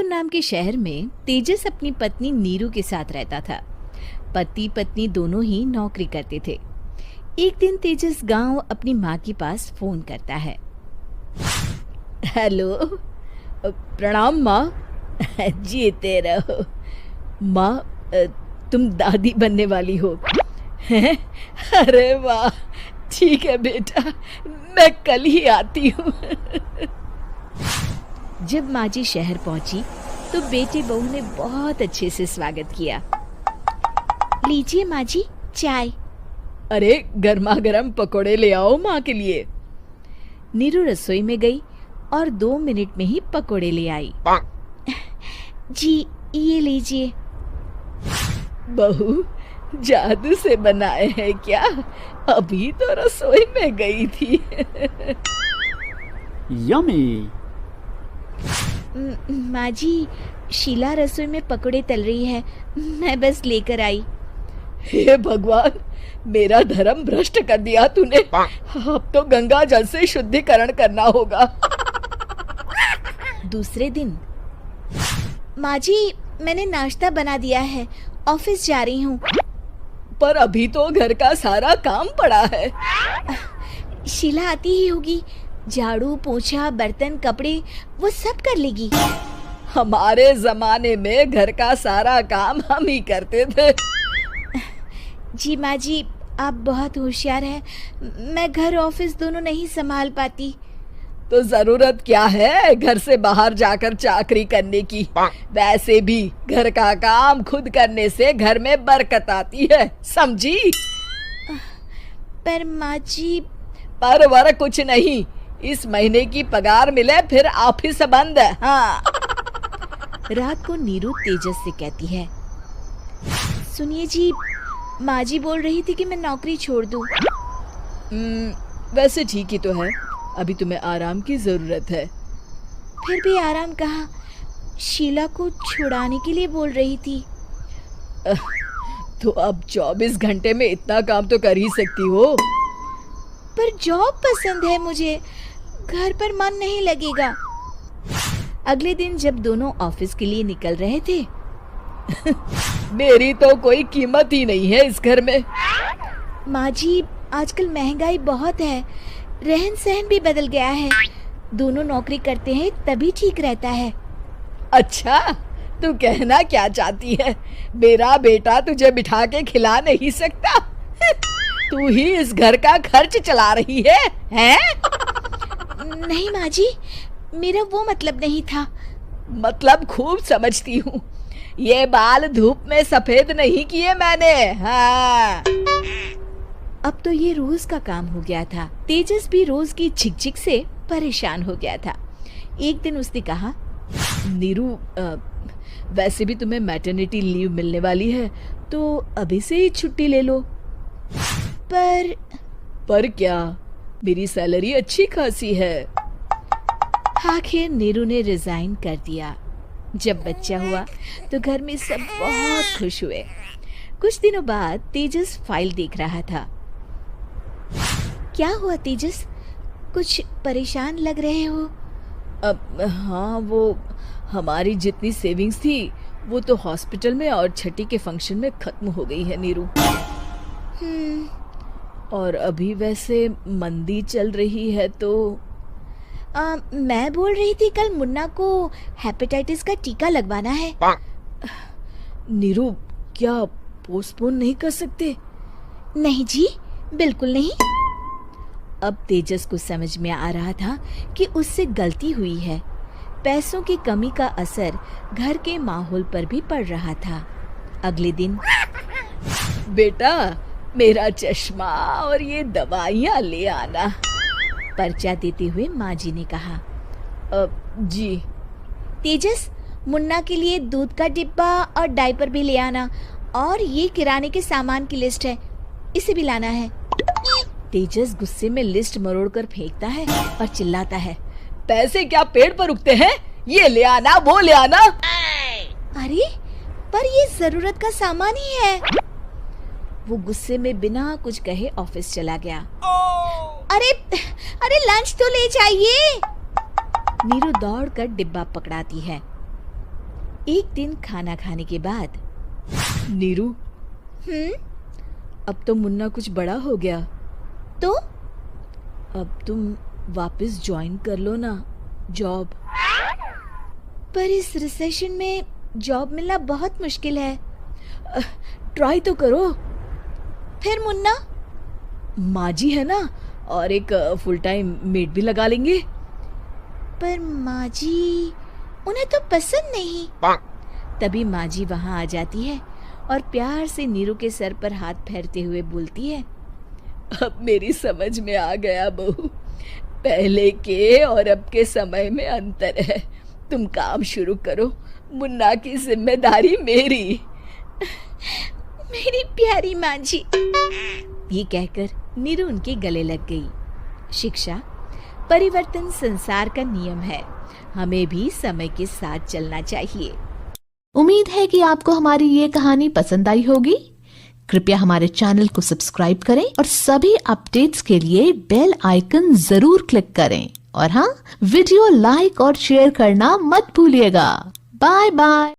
जयपुर नाम के शहर में तेजस अपनी पत्नी नीरू के साथ रहता था। पति पत्नी दोनों ही नौकरी करते थे। एक दिन तेजस गांव अपनी माँ के पास फोन करता है। हेलो, प्रणाम माँ। जीते रहो माँ, तुम दादी बनने वाली हो हैं? अरे वाह, ठीक है बेटा, मैं कल ही आती हूँ। जब माँ जी शहर पहुंची तो बेटे बहू ने बहुत अच्छे से स्वागत किया। लीजिए माँ जी, चाय। अरे गर्मा गर्म पकोड़े ले आओ माँ के लिए। नीरू रसोई में गई और 2 मिनट में ही पकोड़े ले आई। जी ये लीजिए। बहू जादू से बनाए हैं क्या? अभी तो रसोई में गई थी। यम्मी। माँ जी, शीला रसोई में पकोड़े तल रही है, मैं बस लेकर आई। हे भगवान, मेरा धर्म भ्रष्ट कर दिया तूने। अब तो गंगा जल से शुद्धिकरण करना होगा। दूसरे दिन, माँ जी मैंने नाश्ता बना दिया है, ऑफिस जा रही हूँ। पर अभी तो घर का सारा काम पड़ा है। शीला आती ही होगी, झाड़ू पोछा बर्तन कपड़े वो सब कर लेगी। हमारे जमाने में घर का सारा काम हम ही करते थे। जी माँ जी, आप बहुत होशियार हैं, मैं घर ऑफिस दोनों नहीं संभाल पाती। तो जरूरत क्या है घर से बाहर जाकर चाकरी करने की? वैसे भी घर का काम खुद करने से घर में बरकत आती है, समझी? पर माँ जी। पर वर कुछ नहीं, इस महीने की पगार मिले फिर ऑफिस बंद है। हाँ। रात को नीरू तेजस से कहती है, सुनिए जी, माँ जी बोल रही थी कि मैं नौकरी छोड़ दूं। वैसे ठीक ही तो है, अभी तुम्हें आराम की जरूरत है। फिर भी आराम कहाँ, शीला को छुड़ाने के लिए बोल रही थी। तो अब 24 घंटे में इतना काम तो कर ही सकती हो। पर जॉब पसंद है मुझे, घर पर मन नहीं लगेगा। अगले दिन जब दोनों ऑफिस के लिए निकल रहे थे, मेरी तो कोई कीमत ही नहीं है इस घर में। माँ जी, आजकल महंगाई बहुत है, रहन सहन भी बदल गया है, दोनों नौकरी करते हैं तभी ठीक रहता है। अच्छा, तू कहना क्या चाहती है? मेरा बेटा तुझे बिठा के खिला नहीं सकता? तू ही इस घर का खर्च चला रही है, हैं? नहीं माँ जी, मेरा वो मतलब नहीं था। मतलब खूब समझती हूँ, ये बाल धूप में सफेद नहीं किए मैंने। हाँ। अब तो ये रोज का काम हो गया था। तेजस भी रोज की झिकझिक से परेशान हो गया था। एक दिन उसने कहा, नीरू, वैसे भी तुम्हें मैटरनिटी लीव मिलने वाली है, तो अभी से ही छुट्टी ले लो। पर क्या, मेरी सैलरी अच्छी खासी है। आखिर नीरू ने रिजाइन कर दिया। जब बच्चा हुआ तो घर में सब बहुत खुश हुए। कुछ दिनों बाद तेजस फाइल देख रहा था। क्या हुआ तेजस, कुछ परेशान लग रहे हो? हाँ, वो हमारी जितनी सेविंग्स थी वो तो हॉस्पिटल में और छठी के फंक्शन में खत्म हो गई है नीरू। और अभी वैसे मंदी चल रही है तो मैं बोल रही थी कल मुन्ना को हेपेटाइटिस का टीका लगवाना है। नीरू, क्या पोस्टपोन नहीं कर सकते? नहीं जी, बिल्कुल नहीं। अब तेजस को समझ में आ रहा था कि उससे गलती हुई है। पैसों की कमी का असर घर के माहौल पर भी पड़ रहा था। अगले दिन, बेटा मेरा चश्मा और ये दवाइयाँ ले आना, पर्चा देते हुए माँ जी ने कहा। जी। तेजस, मुन्ना के लिए दूध का डिब्बा और डायपर भी ले आना, और ये किराने के सामान की लिस्ट है, इसे भी लाना है। तेजस गुस्से में लिस्ट मरोड़कर फेंकता है और चिल्लाता है, पैसे क्या पेड़ पर उगते हैं? ये ले आना, वो ले आना। अरे पर ये जरूरत का सामान ही है। वो गुस्से में बिना कुछ कहे ऑफिस चला गया। अरे लंच तो ले जाइए। नीरू दौड़कर डिब्बा पकड़ाती है। एक दिन खाना खाने के बाद, नीरू, अब तो मुन्ना कुछ बड़ा हो गया, तो अब तुम वापस ज्वाइन कर लो ना जॉब। पर इस रिसेशन में जॉब मिलना बहुत मुश्किल है। ट्राई तो करो। फिर मुन्ना? माँ जी है ना, और एक फुल टाइम मेड भी लगा लेंगे। पर माँ जी, उन्हें तो पसंद नहीं। तभी माँ जी वहाँ आ जाती है और प्यार से नीरू के सर पर हाथ फेरते हुए बोलती है, अब मेरी समझ में आ गया बहू, पहले के और अब के समय में अंतर है। तुम काम शुरू करो, मुन्ना की जिम्मेदारी मेरी। मेरी प्यारी माँ जी। ये कहकर नीरू उनके गले लग गई। शिक्षा, परिवर्तन संसार का नियम है, हमें भी समय के साथ चलना चाहिए। उम्मीद है कि आपको हमारी ये कहानी पसंद आई होगी। कृपया हमारे चैनल को सब्सक्राइब करें और सभी अपडेट्स के लिए बेल आइकन जरूर क्लिक करें। और हाँ, वीडियो लाइक और शेयर करना मत भूलिएगा। Bye bye.